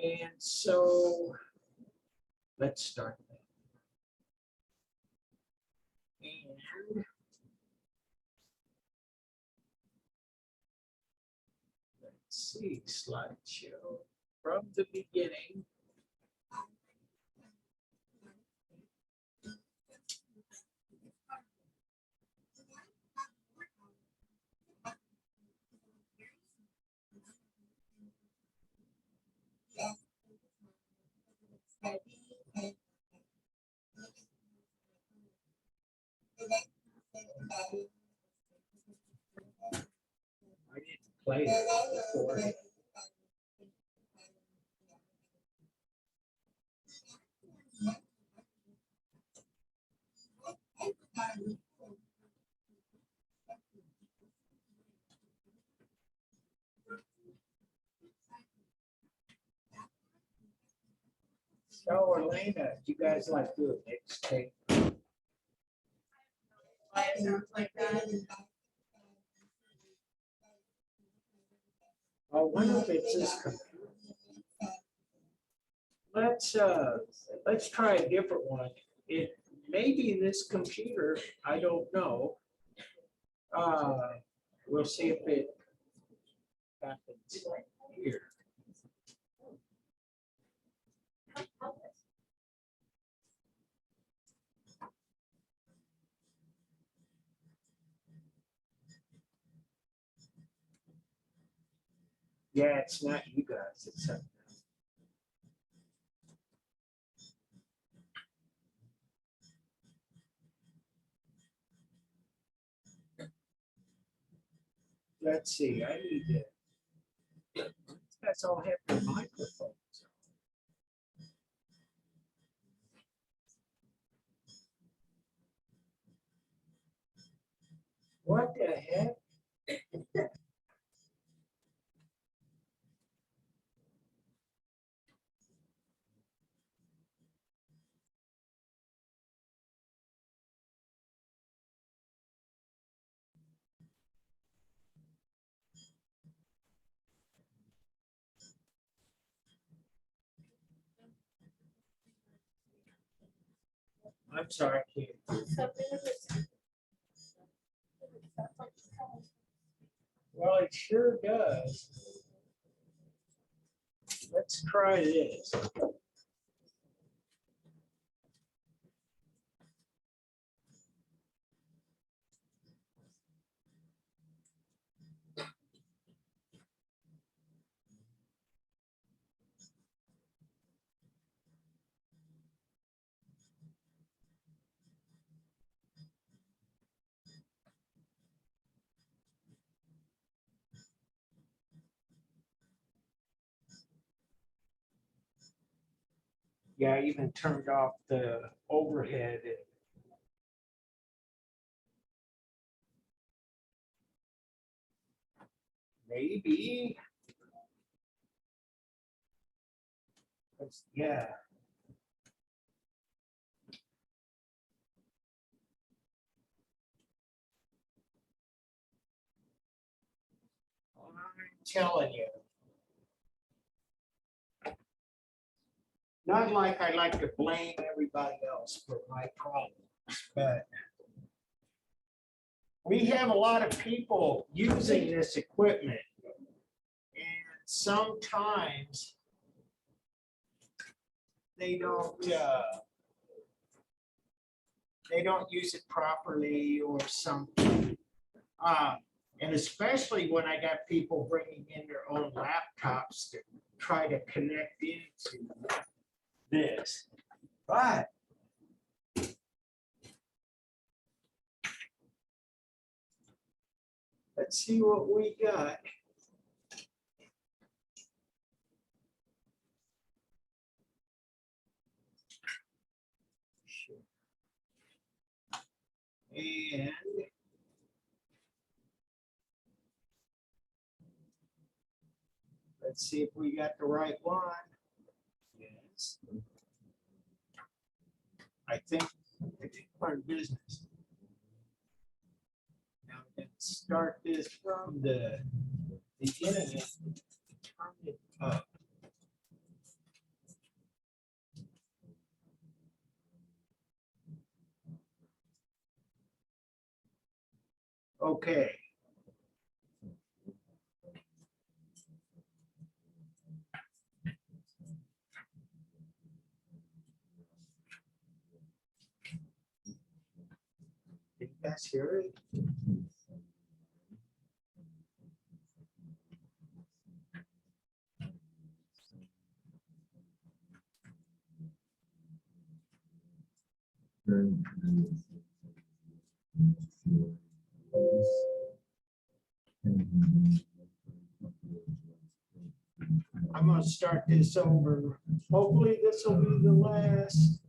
And so let's start that. And let's see, slideshow from the beginning. I didn't play it before. So, Elena, do you guys like to do a mixtape? Why it sounds like that. I wonder if it's this computer. Let's try a different one. It may be this computer, I don't know. We'll see if it happens here. Yeah, it's not you guys, it's something else. Let's see, I need to. You guys all have your microphones. What the heck? I'm sorry, kid. Well, it sure does. Let's try this. Yeah, I even turned off the overhead. Maybe. Yeah. I'm telling you. Not like I like to blame everybody else for my problems, but we have a lot of people using this equipment, and sometimes they don't use it properly or something. And especially when I got people bringing in their own laptops to try to connect into this. But let's see what we got. And let's see if we got the right one. Yes. I think we're in business. Now let's start this from the beginning and turn it up. Okay. Did you guys hear it? I'm gonna start this over. Hopefully this will be the last.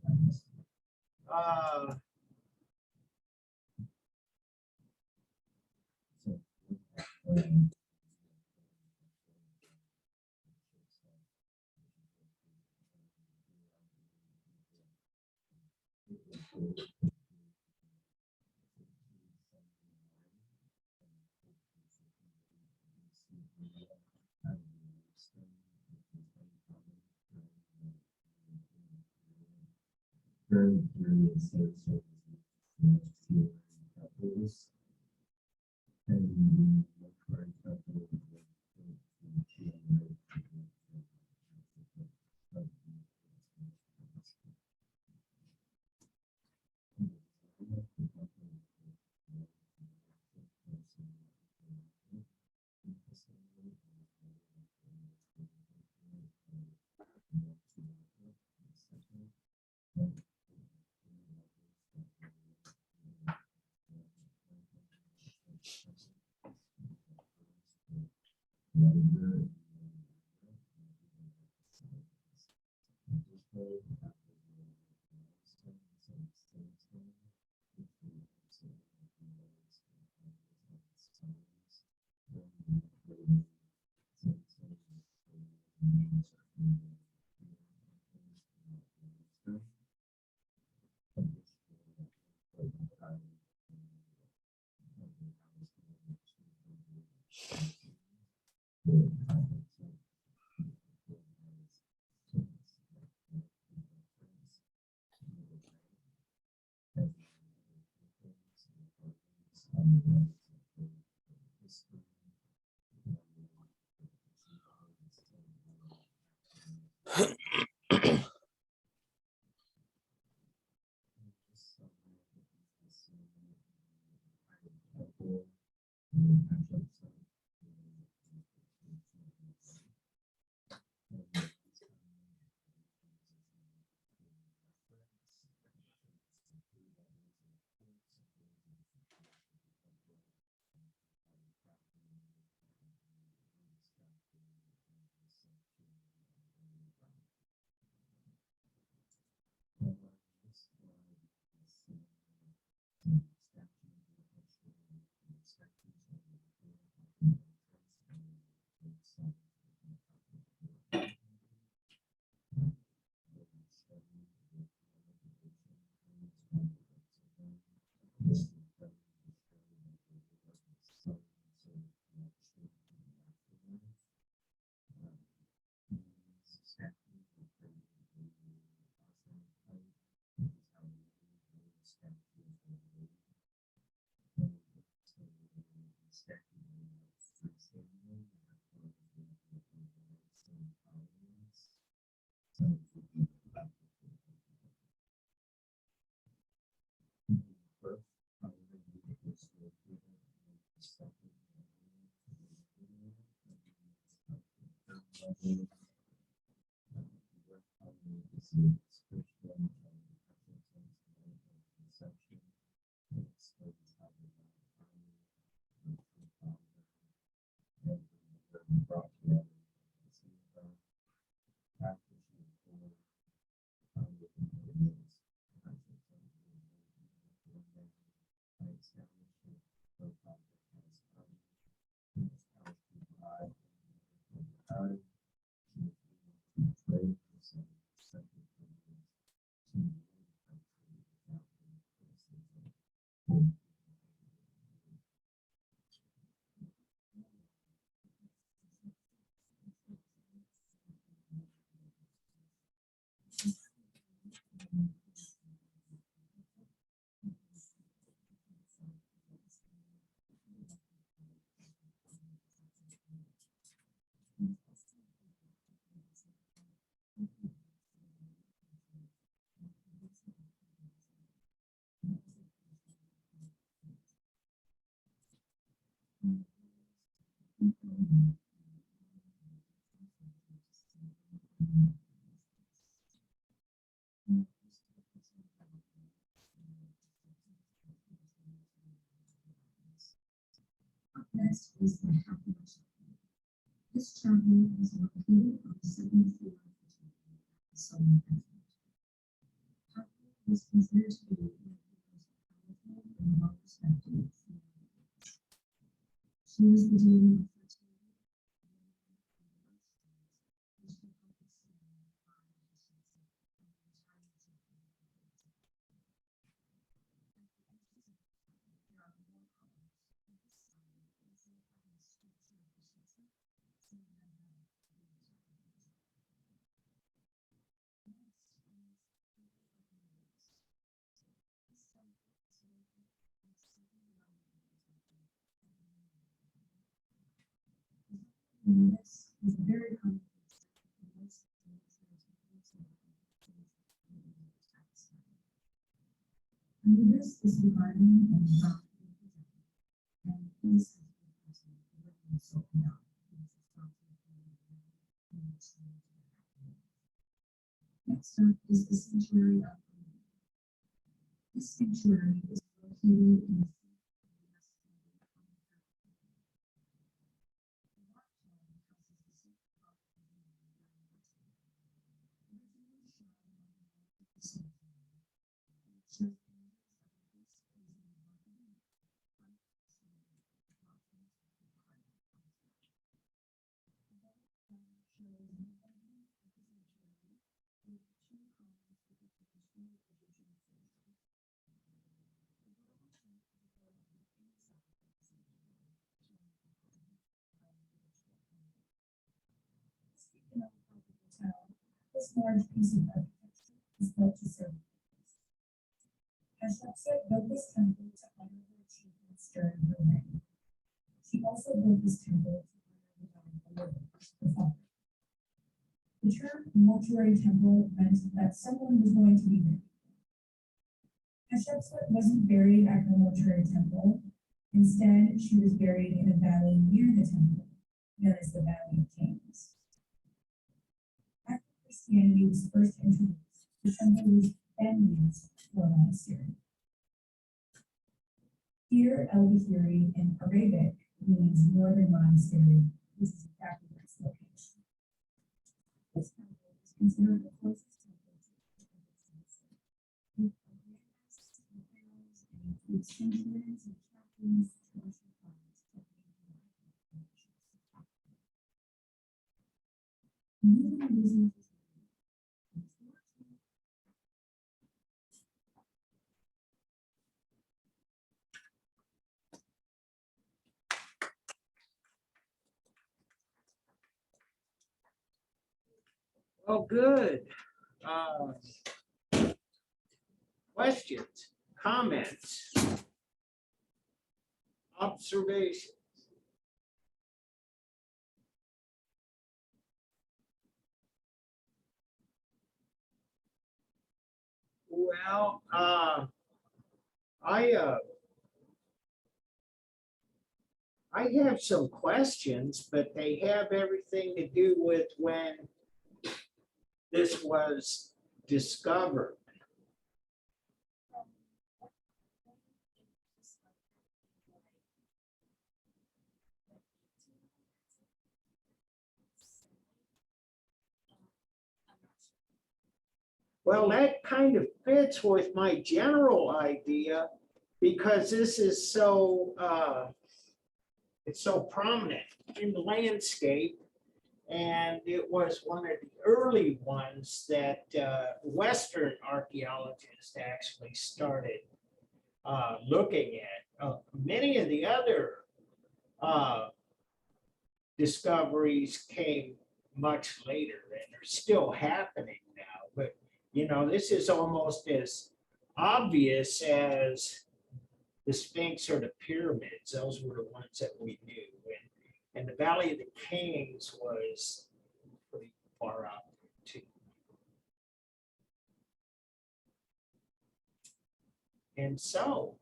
Next is the Happy Chapel. This chapel is located on the second floor of the temple, southern entrance. Chapel was considered to be one of the most powerful and well-respected. She was the dean of fertility. This is a very common under this is the garden and the rock and this is the so now. Next up is the sanctuary of this sanctuary is located in the this large piece of architecture is built to serve purpose. Hatshepsut built this temple to honor her achievements during her reign. She also built this temple to honor the god Olympic, her father. The term mortuary temple meant that someone was going to be buried. Hatshepsut wasn't buried at her mortuary temple. Instead, she was buried in a valley near the temple, known as the Valley of Kings. Christianity was first introduced, the temple was then used for a monastery. Here, El-Bahiri in Arabic means northern monastery. This is exactly its location. This temple is considered the closest temple to the with grandest temples and includes sanctuaries and chapels, commercial farms, and Oh, good. Questions, comments, observations? Well, I have some questions, but they have everything to do with when this was discovered. Well, that kind of fits with my general idea because this is so, it's so prominent in the landscape. And it was one of the early ones that Western archaeologists actually started looking at. Many of the other discoveries came much later and are still happening now. But, you know, this is almost as obvious as the Sphinx or the pyramids. Those were the ones that we knew. And the Valley of the Kings was pretty far out too. And so,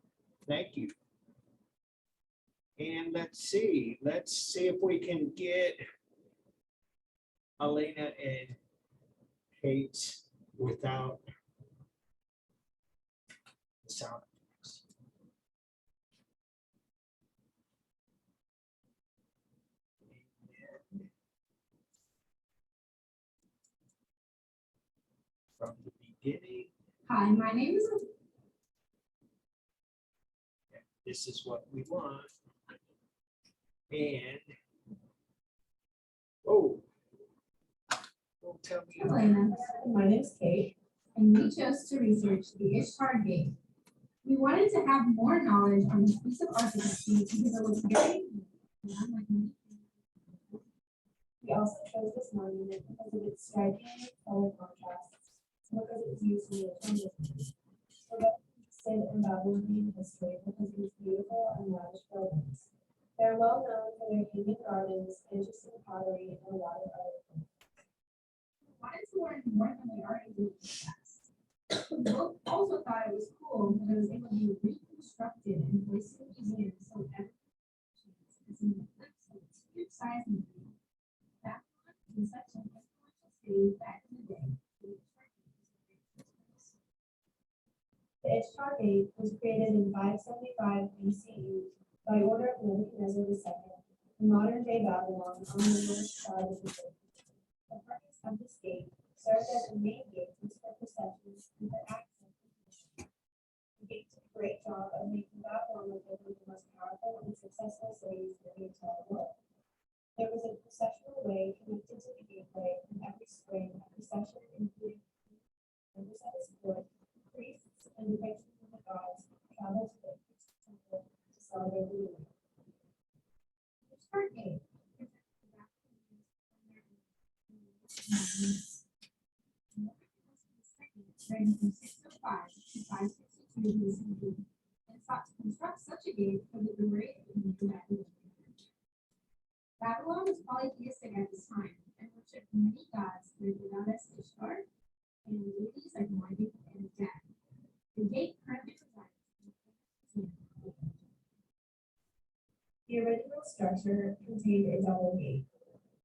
thank you. And let's see if we can get Elena and Kate without the sound effects. From the beginning, Hi, my name is. this is what we want. And, oh, don't tell me. Elena. My name is Kate, and we chose to research the Ishtar Gate. We wanted to have more knowledge on this piece of architecture because it was very. We also chose this monument because of its striking color contrasts, and because it was used in the atonement. We're both interested in Babylonian history because of its beautiful and lavish buildings. They are well known for their hanging gardens, interesting pottery, and a lot of other things. We wanted to learn more than we already knew in the past. We both also thought it was cool that it was able to be reconstructed and placed in a museum so everyone is in the clips of its huge size and beauty. Babylon was such an influential city back in the day. The Ishtar Gate was created in 575 BCE by order of Nebuchadnezzar II in modern-day Babylon on the north side of the city. The purpose of this gate served as a main gate for processions and for access. The gate did a great job of making Babylon look like one of the most powerful and successful cities in the entire world. There was a processional way connected to the gateway, and every spring a procession including members of his court, priests, and depictions of the gods traveled to the temple to celebrate the new year. The Ishtar Gate reigned from 605 to 562 BCE, and sought to construct such a gate for the duration of the Babylonian. Babylon was polytheistic at this time and worshipped many gods like the goddess Ishtar and deities like Marduk and ADAH. The gate currently resides in the museum. The original structure contained a double gate,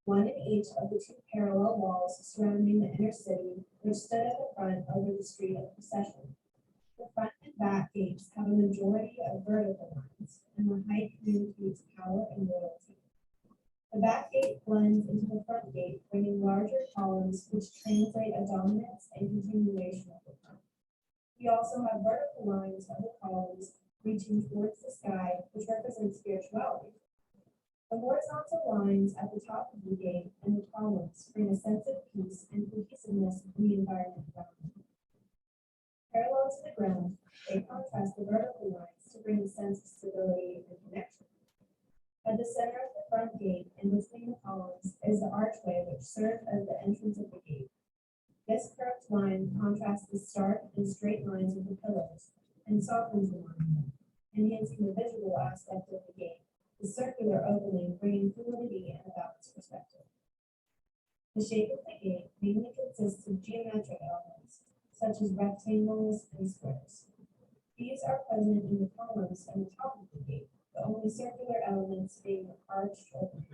one in each of the two parallel walls surrounding the inner city, which stood at the front over the street of procession. The front and back gates have a majority of vertical lines, and the height communicates power and royalty. The back gate blends into the front gate, bringing larger columns which translate a dominance and continuation of the front. We also have vertical lines of the columns reaching towards the sky, which represents spirituality. The horizontal lines at the top of the gate and the columns bring a sense of peace and cohesiveness in the environment around them. Parallel to the ground, they contrast the vertical lines to bring a sense of stability and connection. At the center of the front gate and between the columns is the archway which served as the entrance of the gate. This curved line contrasts the stark and straight lines of the pillars and softens the monument, enhancing the visual aspect of the gate. The circular opening bringing fluidity and a balanced perspective. The shape of the gate mainly consists of geometric elements, such as rectangles and squares. These are present in the columns and the top of the gate, the only circular elements being arched opening.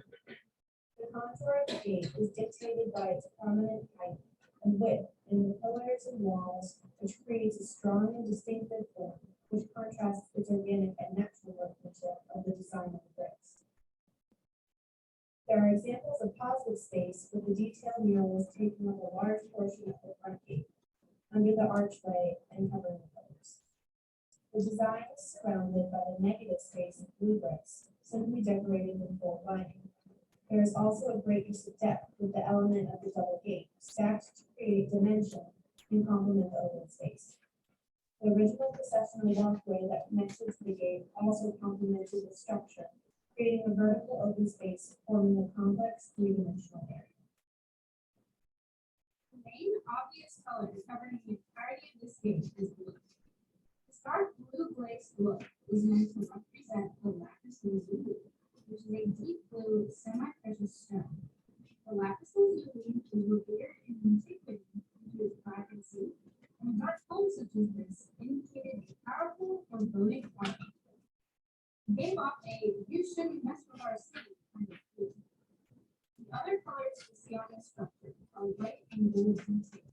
The contour of the gate is dictated by its prominent height and width in the pillars and walls, which creates a strong and distinctive form, which contrasts its organic and natural workmanship of the design of the bricks. There are examples of positive space with the detailed murals taking up a large portion of the front gate, under the archway and covering the pillars. The design is surrounded by the negative space of blue bricks, simply decorated with gold lining. There is also a great use of depth with the element of the double gate, stacked to create dimension and complement the open space. The original processional walkway that connected to the gate also complemented the structure, creating a vertical open space forming a complex three-dimensional area. The main obvious color covering the entirety of this gate is blue. This dark blue glazed look is meant to represent the lapis lazuli, which is a deep blue semi-precious stone. The lapis lazuli is revered in antiquity due to its vibrancy, and a dark tone such as this indicated a powerful or voting quality. It gave off a wisdom too.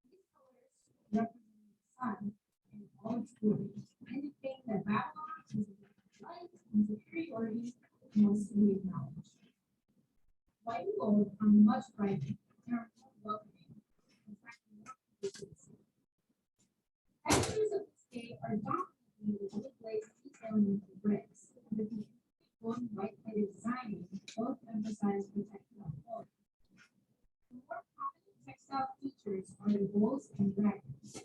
These colors represent the sun and all its glory, indicating that Babylon is a place of light and superiority and wants to be acknowledged. White and gold are much brighter and are more welcoming, attracting more people to the city. Textures of this gate are dominantly with wood glazed detailing of the bricks, with the gold and white plated designing both emphasize protection on quality. The more prominent textile features are the bulls and dragons.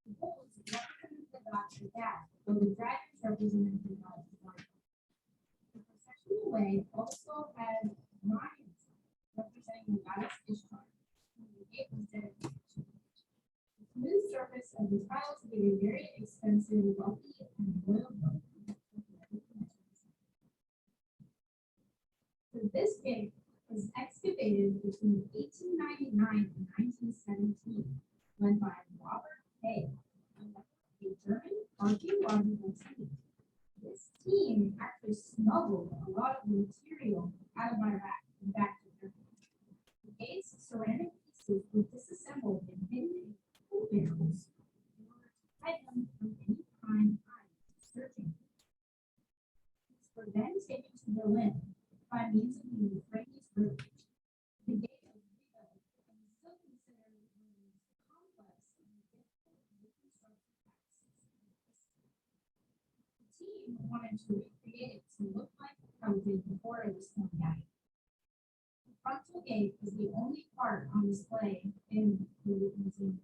The bulls represent the god ADAH, while the dragons represented the god Ishtar. The processional way also had lions representing the goddess Ishtar, whom the gate was dedicated to. The smooth surface of the tiles gave a very expensive, wealthy, and royal look. So this gate was excavated between 1899 and 1917, led by Robert Hay, a German archaeological team. This team actually smuggled a lot of the material out of Iraq and back to Germany. The gate's ceramic pieces were disassembled and hidden in coal barrels in order to hide them from any prying eyes searching. These were then taken to Berlin by means of the Euphrates River. The gate was rebuilt and is still considered one of the most complex and difficult reconstruction tasks. The team wanted to recreate it to look like how it did before it was torn down. The frontal gate is the only part on display in the museum.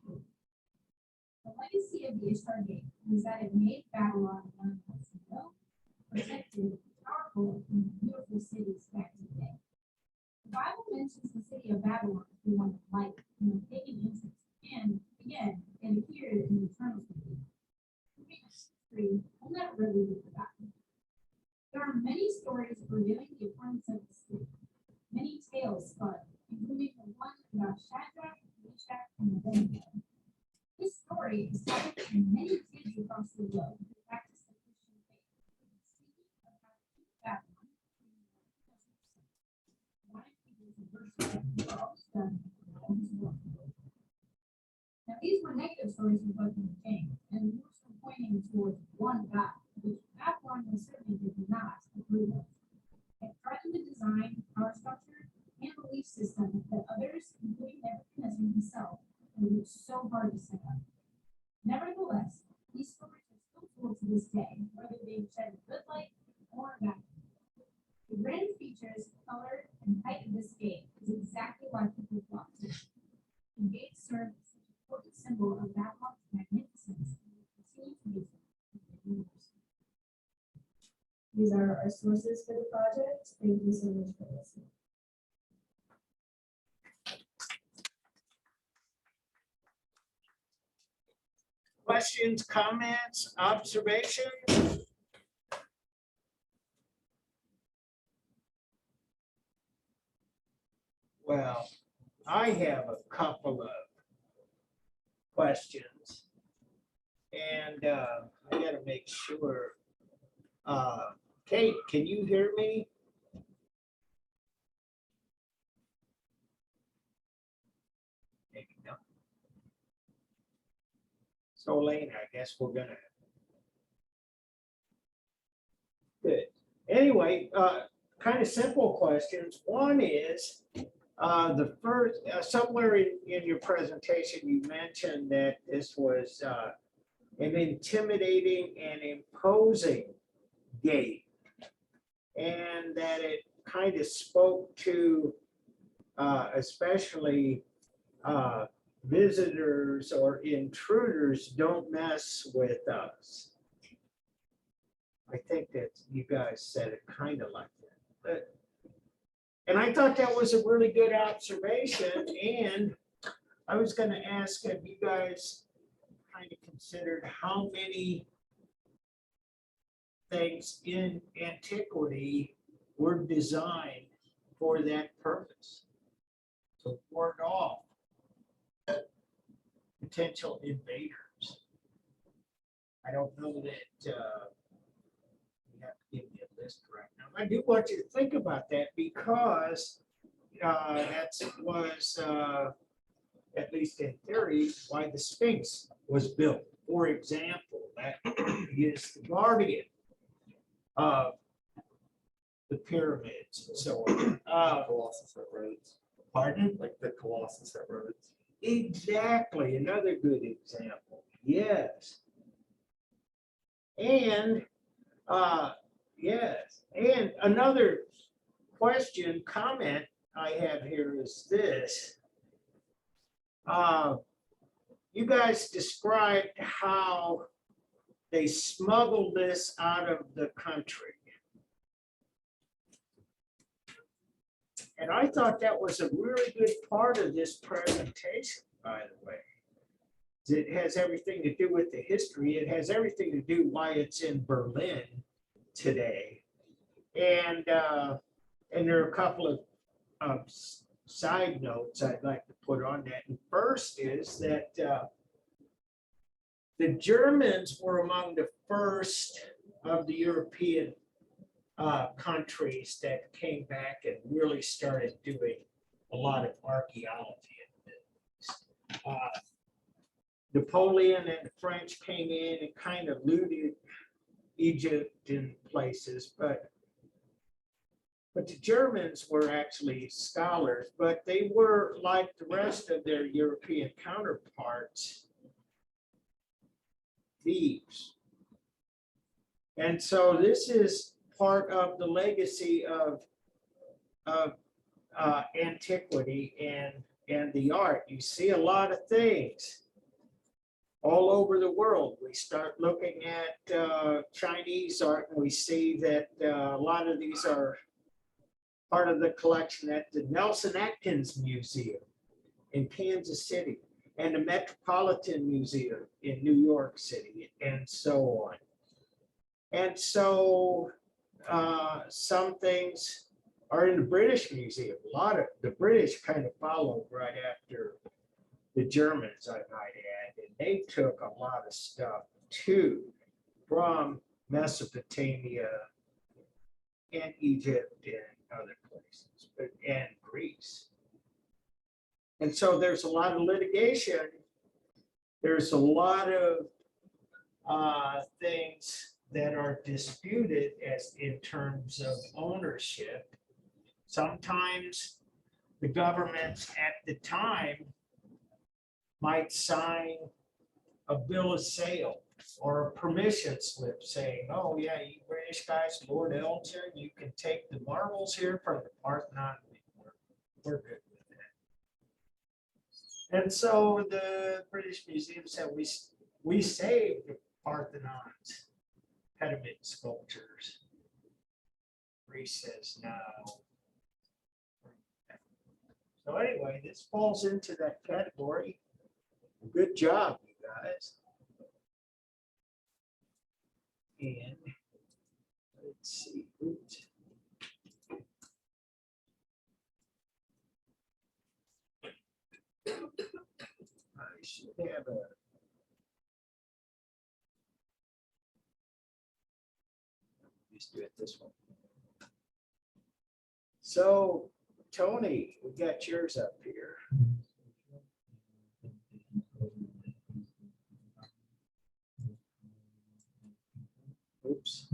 The legacy of the Ishtar Gate was that it made Babylon one of the most known, protected, powerful, and beautiful cities back in the day. The Bible mentions the city of Babylon as the one of light and the pagan interest, and again, it appeared in the eternal city. History will never really be forgotten. There are many stories revealing the importance of the city. Many tales spun, including the one about Shadrach, Meshach, and Abednego. This story is told in many kids across the globe who practice the Christian faith. Speaking of how to keep Babylon, one of Hebrews verse 1 are always done in all his work. Now these were negative stories reflecting the king, and most were pointing towards one God, which Babylon was certainly did not approve of. It threatened the design, power structure, and belief system that others, including Nebuchadnezzar himself, had worked so hard to set up. Nevertheless, these stories are still told to this day, whether they shed a good light or a bad light. The grand features, color, and height of this gate is exactly why people flock to it. The gate served as an important symbol of Babylon's magnificence and will continue to be so for many years. These are our sources for the project. Thank you so much for listening. Questions, comments, observations? Well, I have a couple of questions. And I gotta make sure. Kate, can you hear me? Maybe not. So Elena, I guess we're gonna. Good. Anyway, kind of simple questions. One is, the first, somewhere in your presentation, you mentioned that this was an intimidating and imposing gate, and that it kind of spoke to especially visitors or intruders, don't mess with us. I think that you guys said it kind of like that. And I thought that was a really good observation. And I was going to ask, have you guys kind of considered how many things in antiquity were designed for that purpose? To ward off potential invaders. I don't know that you have to give me a list right now. I do want you to think about that because that was, at least in theory, why the Sphinx was built. For example, that is the guardian of the pyramids and so on. Colossus at Rhodes, Pardon? like the Colossus at Rhodes. Exactly, another good example. Yes. And yes, and another question, comment I have here is this. You guys described how they smuggled this out of the country. And I thought that was a really good part of this presentation, by the way. It has everything to do with the history. It has everything to do why it's in Berlin today. And there are a couple of side notes I'd like to put on that. And first is that the Germans were among the first of the European countries that came back and really started doing a lot of archaeology. Napoleon and the French came in and kind of looted Egypt in places, but the Germans were actually scholars, but they were like the rest of their European counterparts, thieves. And so this is part of the legacy of antiquity and the art. You see a lot of things all over the world. We start looking at Chinese art, and we see that a lot of these are part of the collection at the Nelson Atkins Museum in Kansas City and the Metropolitan Museum in New York City, and so on. And so some things are in the British Museum. A lot of the British kind of followed right after the Germans, I might add, and they took a lot of stuff too from Mesopotamia and Egypt and other places, and Greece. And so there's a lot of litigation. There's a lot of things that are disputed as in terms of ownership. Sometimes the governments at the time might sign a bill of sale or a permission slip saying, oh yeah, you British guys, Lord Elgin, you can take the marbles here from the Parthenon. We're good with that. And so the British Museum said, we saved the Parthenon's pediment sculptures. Greece says no. So anyway, this falls into that category. Good job, you guys. And let's see. Oops. I should have a. Let's do it this one. So, Tony, we got yours up here. Oops.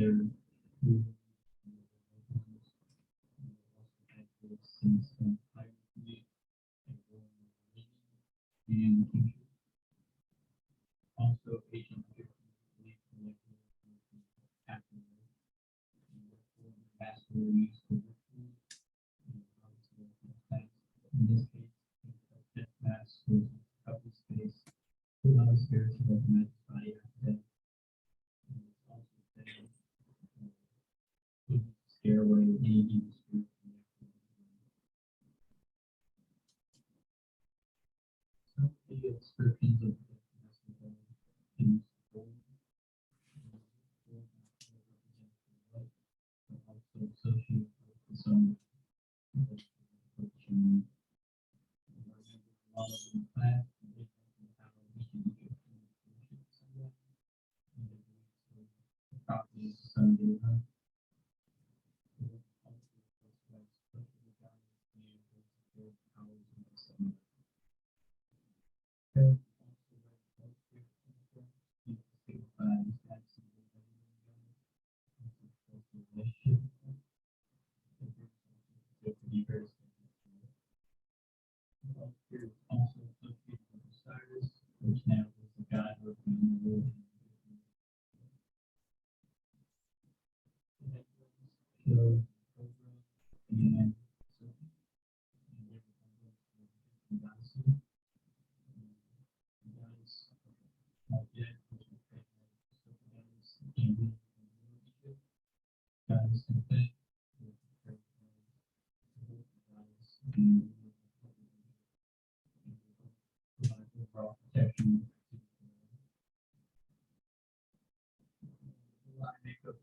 their food, since entirely and kingship. Also, patient after vascular use for ritual, in this case, death mass was cover space to allow spirits to recommend body after death. Also, scare away any evil spirit. Some of the descriptions of the in also associated with some also associated with Osiris, which now is the god of the world. And protection. Makeup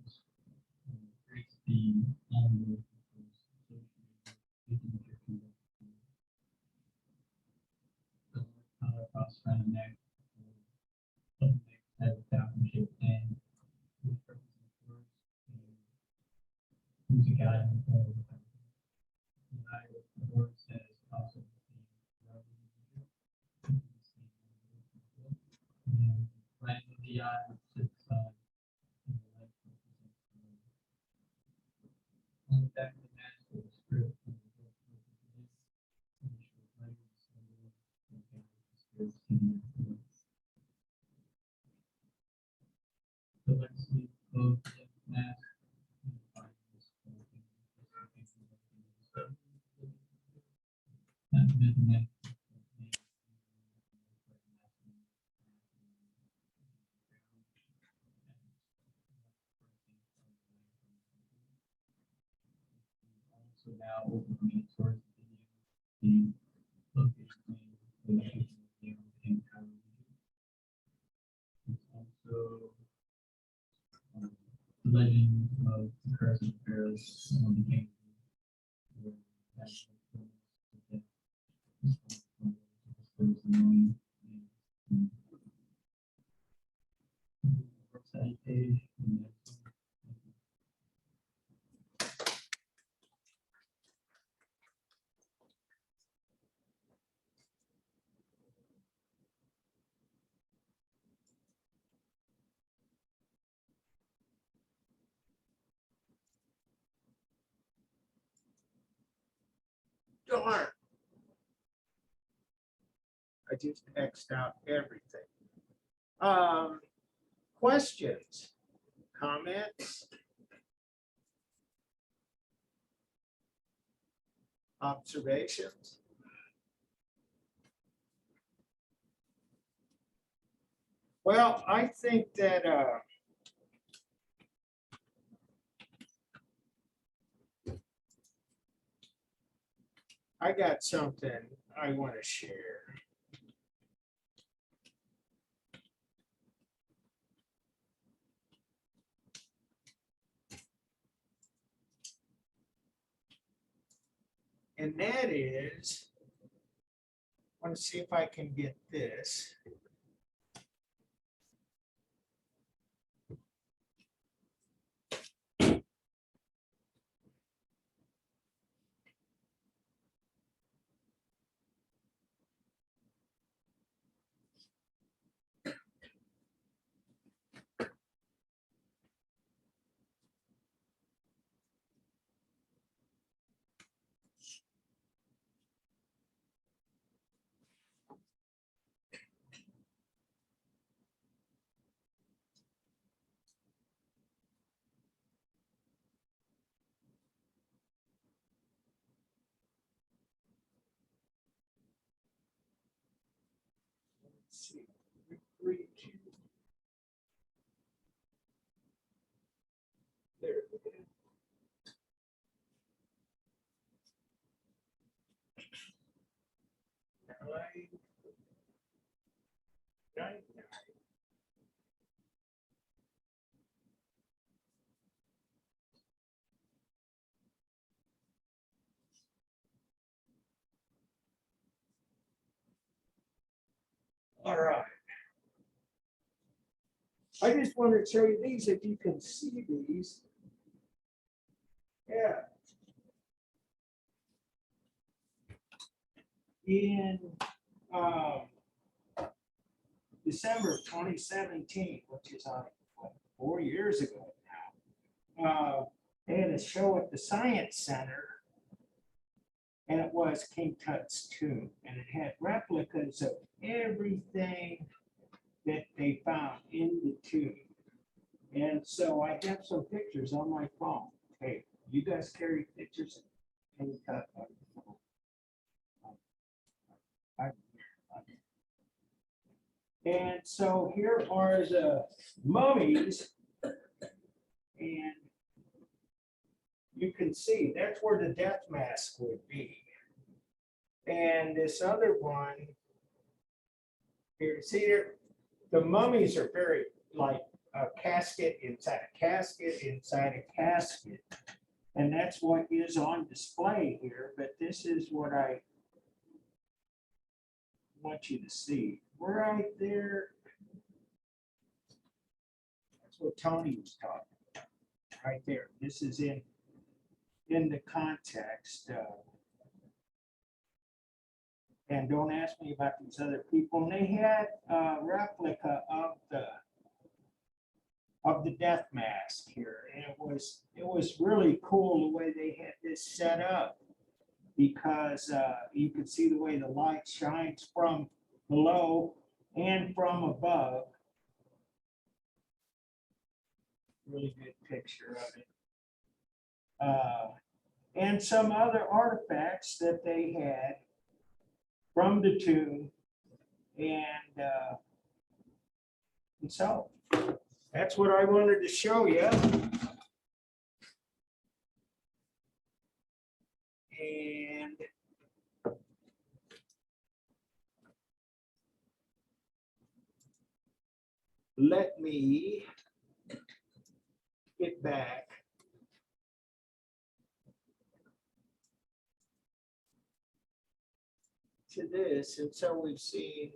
creates the across front and neck. Has a falcon shaped hand, which represents words, and who's a guy in the form of a falcon. The word says also right of the eye, which sits on the left represents the moon. On the back of the mask was a script from the book of the Buddhist, which was later the symbol of the spirits in the world. The legacy of the mask so now opening towards the location in the location of the and how it's also the legend of the curse of Paris became website page. Darn. I just X'd out everything. Questions, comments, observations? Well, I think that I got something I want to share. And that is, I want to see if I can get this. Nine. All right. I just wanted to show you these, if you can see these. Yeah. In December 2017, which is what, 4 years ago now, they had a show at the Science Center, and it was King Tut's tomb, and it had replicas of everything that they found in the tomb. And so I have some pictures on my phone. Hey, you guys carry pictures of King Tut on your phone? And so here are the mummies, and you can see that's where the death mask would be. And this other one here, see here, the mummies are very like a casket inside a casket inside a casket. And that's what is on display here, but this is what I want you to see. Right there. That's what Tony was talking about. Right there. This is in the context. And don't ask me about these other people. And they had a replica of the death mask here. And it was really cool the way they had this set up, because you could see the way the light shines from below and from above. Really good picture of it. And some other artifacts that they had from the tomb. And so that's what I wanted to show you. And let me get back to this. And so we've seen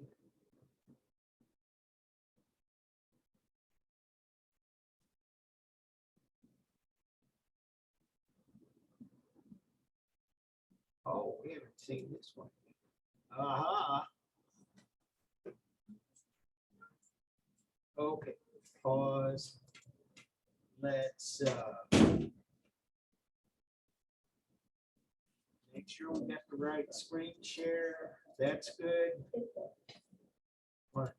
we haven't seen this one. Aha. Okay, pause. Let's make sure we got the right screen share. That's good. What?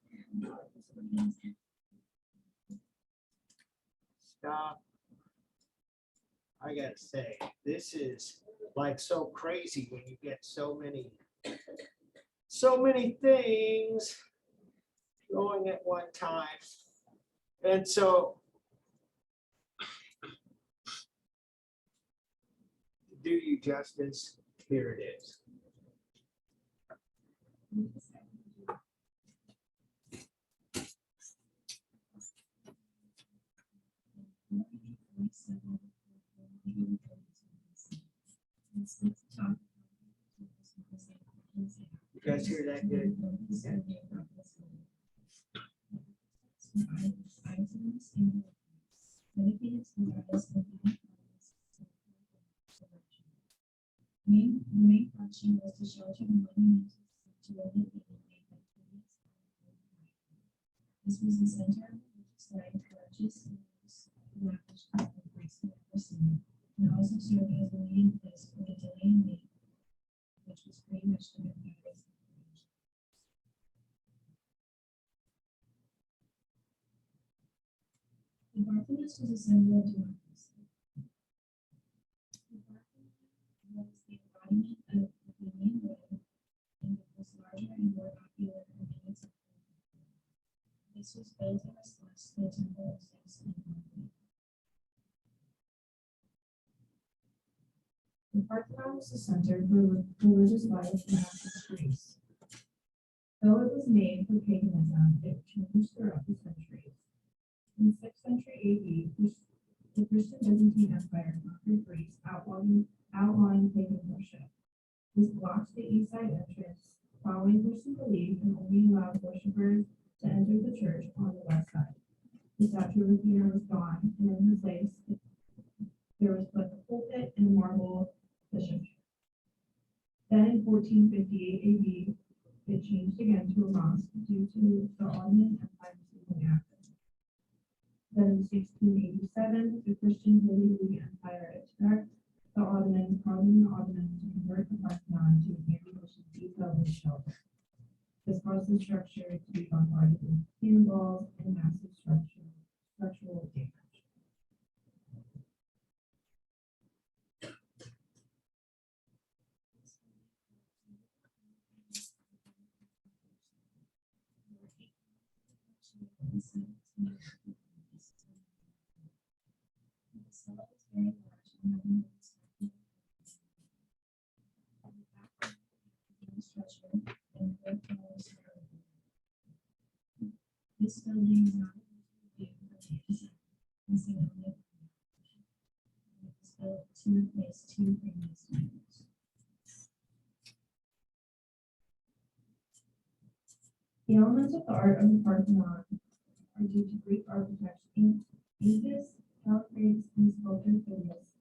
Stop. I gotta say, this is like so crazy when you get so many things going at one time. And so to do you justice, here it is. You guys hear that good? The main function was to shelter the monumental situated in the This was the center which displayed gorgeous lavish artifacts never seen, and also served as a meeting place for the Delaying League, which was pretty much the paradise. The Parthenos was a symbol of democracy. The Parthenon was the embodiment of the Athenian way, and it was larger and more popular than any other. This was built in response to the temple of Zeus in Pompeii. The Parthenon was the center for religious life in ancient Greece. Though it was made for paganism, it changed throughout the centuries. In 6th century AD, the Christian Byzantine Empire conquered Greece, outlawing pagan worship. This blocked the east side entrance, following Christian belief, and only allowed worshippers to enter the church on the west side. The statue of Athena was gone, and in her place, there was but a pulpit and a marble bishop. Then in 1458 AD, it changed again to a mosque due to the Ottoman Empire seizing Athens. Then in 1687, the Christian Holy League Empire attacked the Ottomans, causing the Ottomans to convert the Parthenon to an ammunition depot and shelter. This caused the structure to be bombarded with cannonballs and massive structural damage. This building is not being replaced. It was built to replace two previous buildings. The elements of the art of the Parthenon are due to Greek architects Aegis, Callicrates, and sculptor Phidias.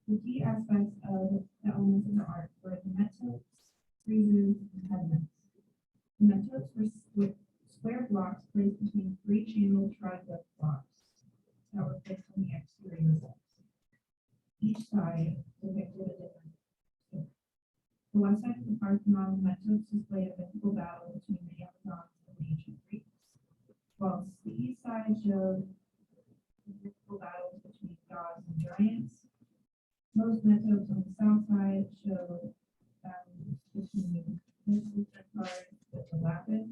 The key aspects of the elements of the art were the metopes, friezes, and pediments. The metopes were square blocks placed between three channeled triglyph blocks that were fixed on the exterior walls. Each side depicted a different story. The west side of the Parthenon metopes display a mythical battle between the Amazons and the ancient Greeks, whilst the east side showed mythical battles between gods and giants. Most metopes on the south side showed battles between mythical Templars with the Lapis.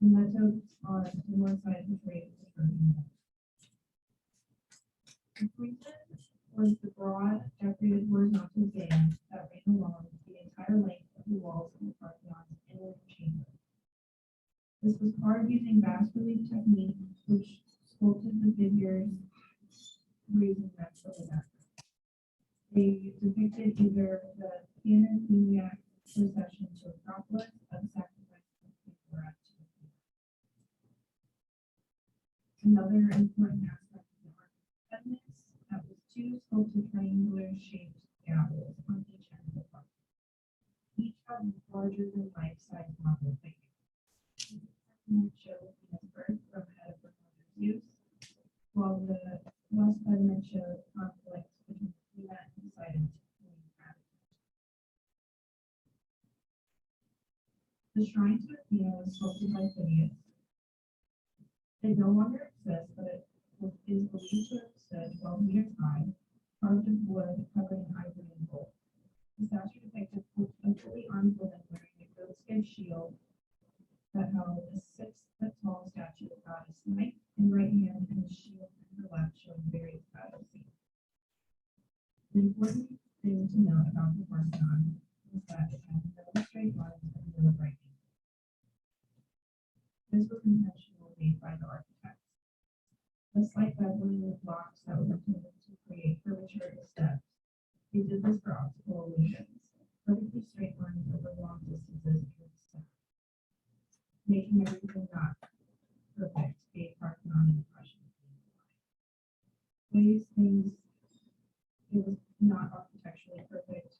The metopes on the north side portrayed the Trojan War. The friezes was the broad, decorated horizontal band that ran along the entire length of the walls of the Parthenon's inner chamber. This was carved using bas relief technique, which sculpted the figures raising their back. They depicted either the Panathenaic procession to Acropolis of sacrifice of Pandora to Athena. Another important aspect of the art pediments that was two sculpted triangular shaped gables on each end of the front. Each had larger than life-size marble figures. Which showed Venus' birth from ahead of her mother's use, while the west pediment showed conflict between Athena and Poseidon. The shrine to Athena was sculpted by Phidias. It no longer exists, but it is believed to have stood 12 meters high, carved of wood covered in ivory and gold. The statue depicted a fully armed woman wearing a goatskin shield that held a 6-foot-tall statue of goddess Night in right hand and a shield in her left showing various battle scenes. An important thing to note about the Parthenon was that it had no straight lines and no right angles. This was intentionally made by the architects. The slight beveling of blocks that were intended to create curvature of steps. They did this for optical illusions. Perfectly straight lines over long distances through the step. Making everything not perfect gave Parthenon an impression of being alive. Ways things, it was not architecturally perfect,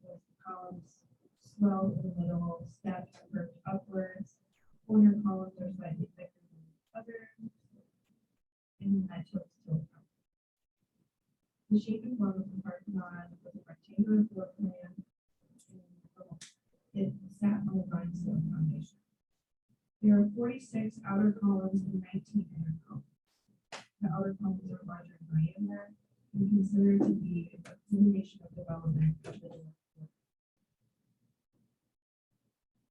was the columns swelled in the middle, steps curved upwards, corner columns are slightly thicker than others, and the metopes tilt up. The shape and form of the Parthenon was a rectangular floor plan, and it sat on a rhinestone foundation. There are 46 outer columns and 19 inner columns. The outer columns are larger in diameter and considered to be a culmination of development of the direct floor.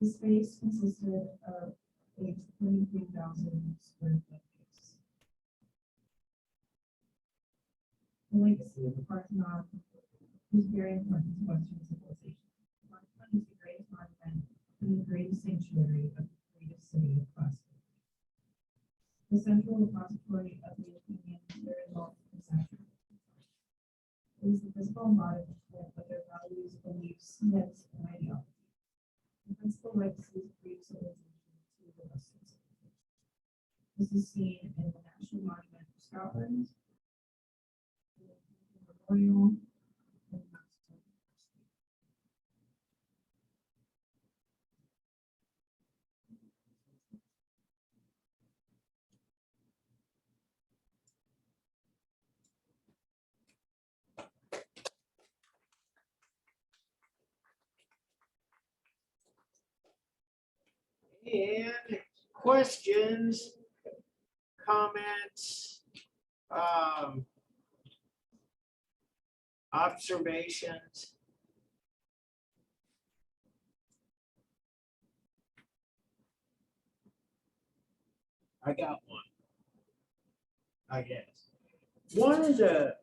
The space consisted of a 23,000 square foot base. The legacy of the Parthenon is very important to Western civilization. The Parthenon is the greatest monument central repository of the opinions that are involved in possession. It is the physical embodiment of their values, beliefs, myths, and ideologies. The principal legacies of Greek civilization to the Western civilization. This is seen in the National Monument of Scotland, the Memorial, and the Maxwell University. And questions, comments, observations? I got one, I guess. One of the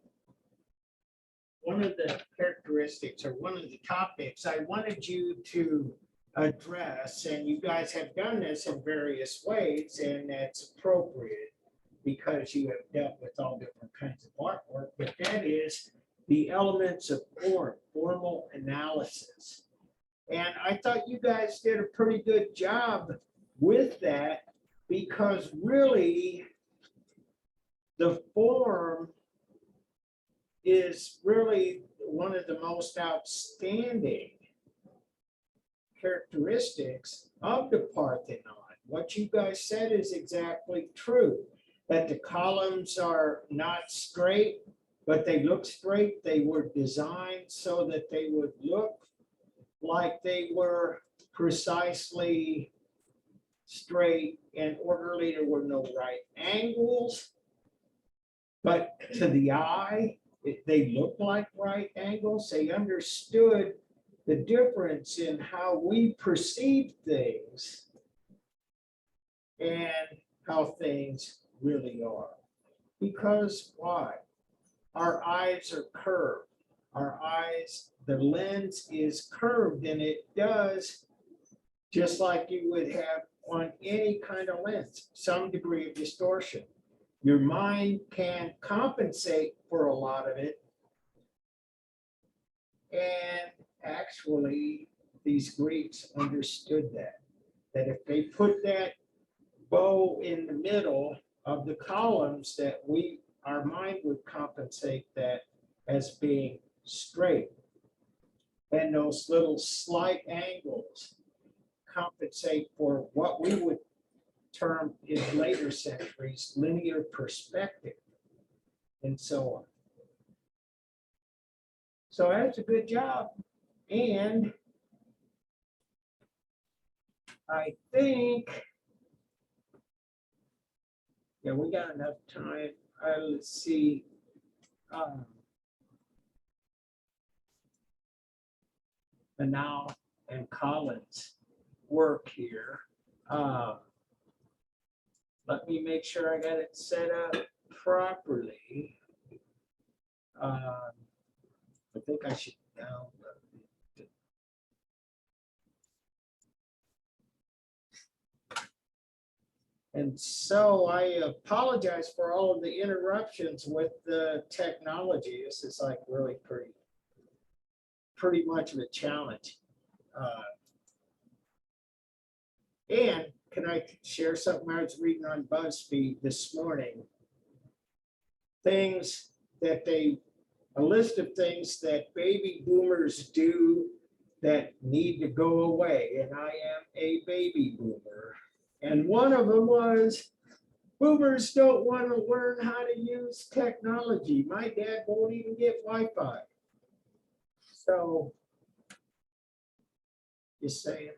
characteristics or one of the topics I wanted you to address, and you guys have done this in various ways, and that's appropriate because you have dealt with all different kinds of artwork, but that is the elements of formal analysis. And I thought you guys did a pretty good job with that because really the form is really one of the most outstanding characteristics of the Parthenon. What you guys said is exactly true, that the columns are not straight, but they look straight. They were designed so that they would look like they were precisely straight and orderly. There were no right angles, but to the eye, they looked like right angles. They understood the difference in how we perceive things and how things really are. Because why? Our eyes are curved. Our eyes, the lens is curved, and it does just like you would have on any kind of lens, some degree of distortion. Your mind can compensate for a lot of it. And actually, these Greeks understood that if they put that bow in the middle of the columns, that our mind would compensate that as being straight. And those little slight angles compensate for what we would term in later centuries linear perspective, and so on. So that's a good job. And I think, yeah, we got enough time. Let's see. Now and Collins work here. Let me make sure I got it set up properly. I think I should download it. And so I apologize for all of the interruptions with the technology. This is like really pretty much of a challenge. And can I share something I was reading on BuzzFeed this morning? Things that a list of things that baby boomers do that need to go away. And I am a baby boomer. And one of them was, boomers don't want to learn how to use technology. My dad won't even get Wi-Fi. So, just saying,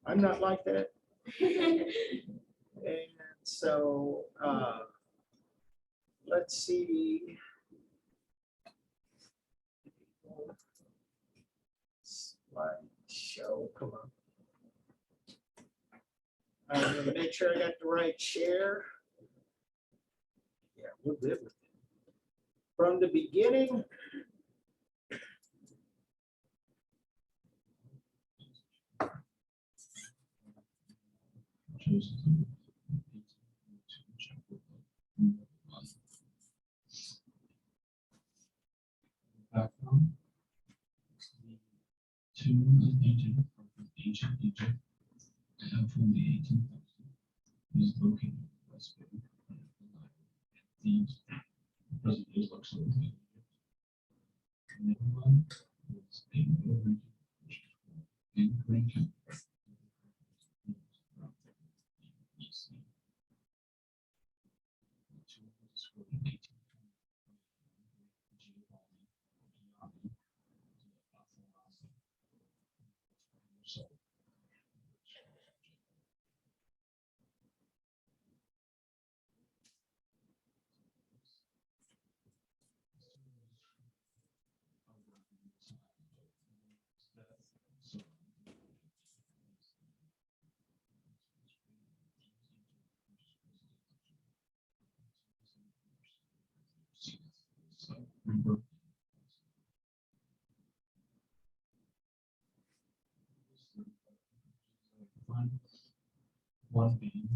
I'm not like that. And so, let's see. Slideshow, come on. I'm going to make sure I got the right share. Yeah, we're good with it. From the beginning. tomb is painted from ancient Egypt and from the 18,000s. It is located in the West Bank of the Nile. These present day looks like Egypt. Nimrod was a middle region in Green County. The tomb was discovered in 1820. One being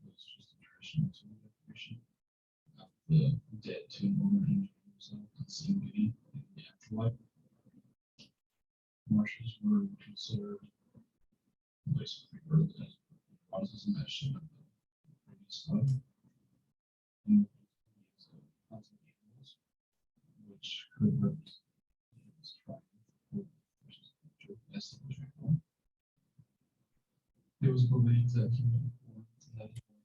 was just a traditional tomb decoration of the dead tomb owner and himself and seeing beauty in the afterlife. Marshes were considered places of rebirth as causes and mention of the previous life. And hunting animals, which could represent his triumph over versus nature as the dragon. It was believed that he would born that he would so that he could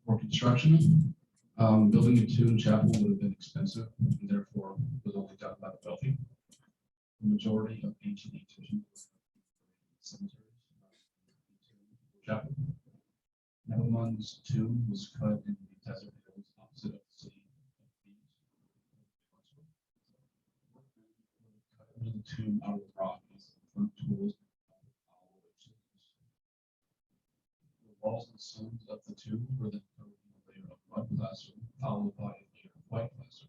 for construction, building a tomb chapel would have been expensive and therefore was only done by the wealthy. The majority of ancient Egyptians cemeteries, chapel. Nehuman's tomb was cut in the desert hills opposite of the city of Thebes. Cut into the tomb out of the rock using front tools. The walls and stones of the tomb were then covered in a layer of mud plaster, followed by a layer of white plaster.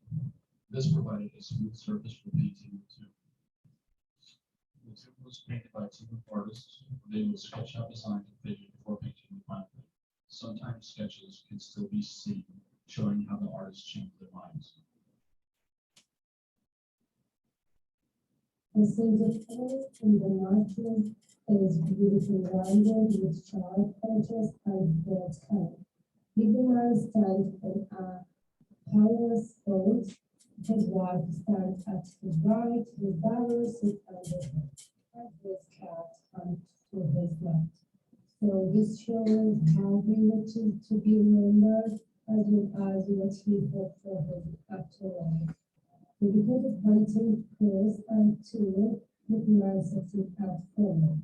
This provided a smooth surface for painting the tomb. The tomb was painted by a team of artists. They would sketch out designs and figures before painting the final thing. Sometimes sketches can still be seen, showing how the artists changed their minds. The signature in the margin is beautifully rounded with sharp edges and broad color. Liberman stands in a powerless boat. His wife stands at his right, his barrel sits under him, and his cat comes to his left. So this shows how he wanted to be remembered as well as what he hoped for his afterlife. So because of hunting close and tool, Liberman sits at forward.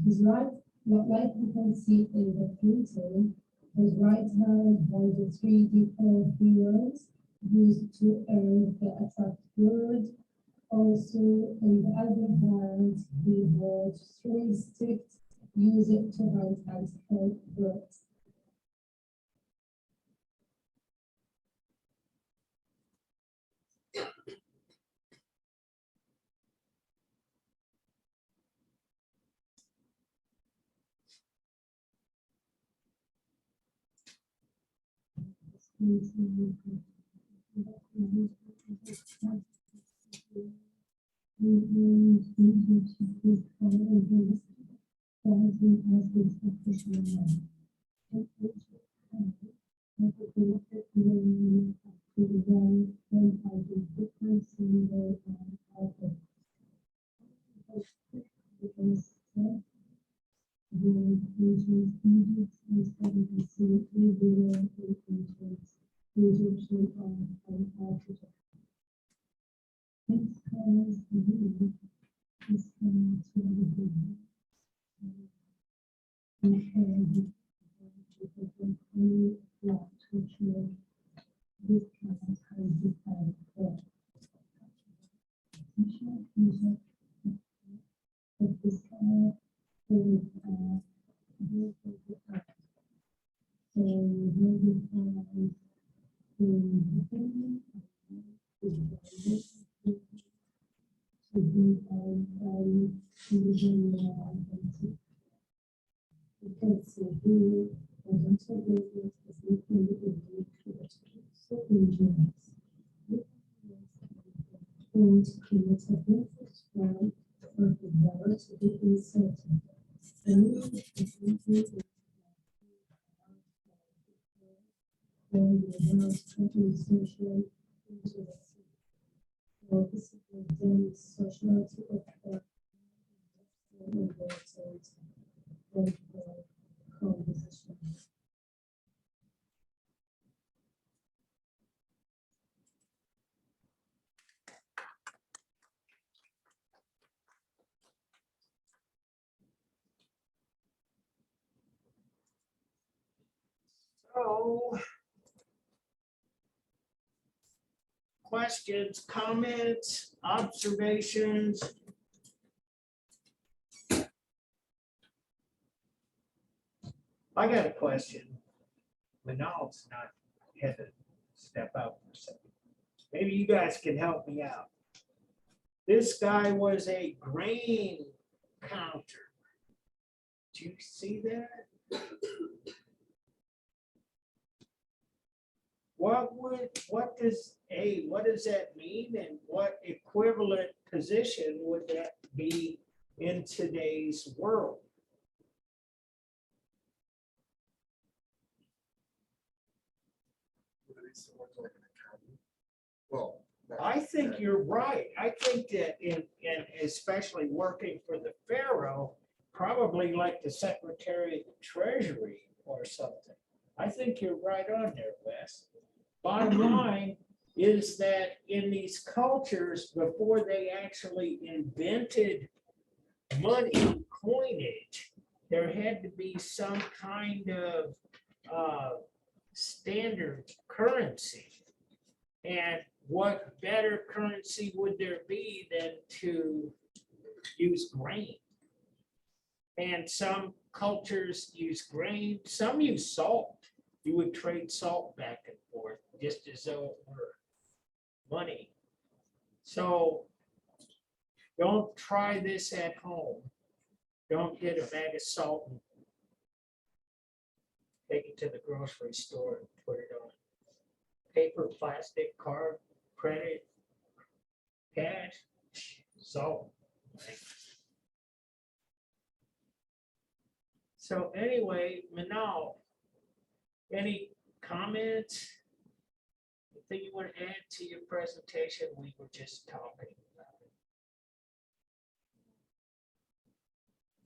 His right, like you can see in the painting, his right hand holds the 3D code heroes used to earn the attract word. Also, in the other hand, he holds 3 sticks, use it to hunt and kill birds. You can see here, the dental business is located in the commercial engineers. And cumulative benefits from the relatively uncertain. And the most company social interesting. Or this is the social to composition. So. Questions, comments, observations? I got a question. Manal's not had to step out for a second. Maybe you guys can help me out. This guy was a grain counter. Do you see that? What does that mean, and what equivalent position would that be in today's world? Well. I think you're right. I think that in especially working for the Pharaoh, probably like the Secretary of the Treasury or something. I think you're right on there, Wes. Bottom line is that in these cultures, before they actually invented money, coinage, there had to be some kind of standard currency. And what better currency would there be than to use grain? And some cultures use grain, some use salt. You would trade salt back and forth just as though it were money. So don't try this at home. Don't get a bag of salt and take it to the grocery store and put it on paper, plastic, card, credit, cash, salt. So anyway, Manal, any comments? Anything you want to add to your presentation? We were just talking about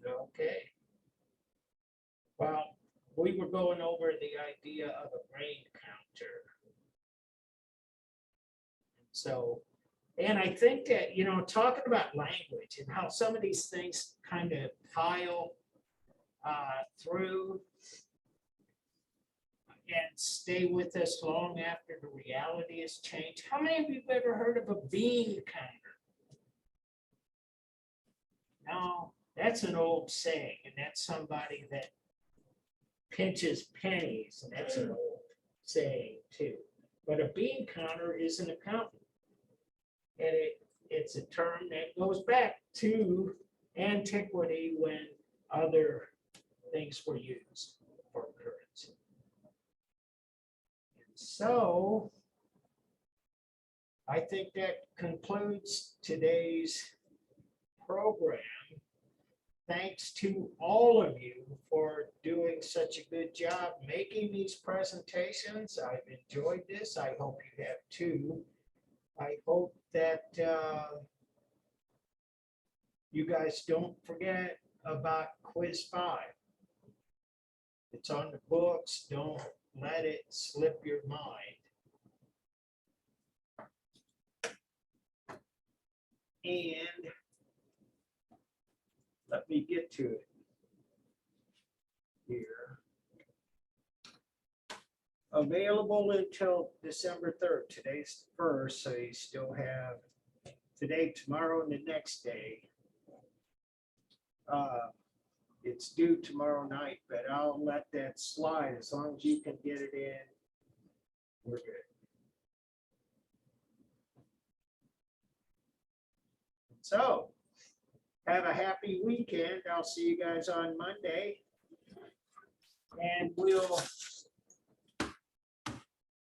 it. Okay. Well, we were going over the idea of a grain counter. So, and I think that, talking about language and how some of these things kind of pile through and stay with us long after the reality has changed. How many of you have ever heard of a bean counter? No, that's an old saying, and that's somebody that pinches pennies, and that's an old saying too. But a bean counter is an accountant, and it's a term that goes back to antiquity when other things were used for currency. So I think that concludes today's program. Thanks to all of you for doing such a good job making these presentations. I've enjoyed this. I hope you have too. I hope that you guys don't forget about quiz 5. It's on the books. Don't let it slip your mind. And let me get to it here. Available until December 3rd. Today's the 1st, so you still have today, tomorrow, and the next day. It's due tomorrow night, but I'll let that slide as long as you can get it in. We're good. So, have a happy weekend. I'll see you guys on Monday. And we'll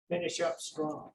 finish up strong.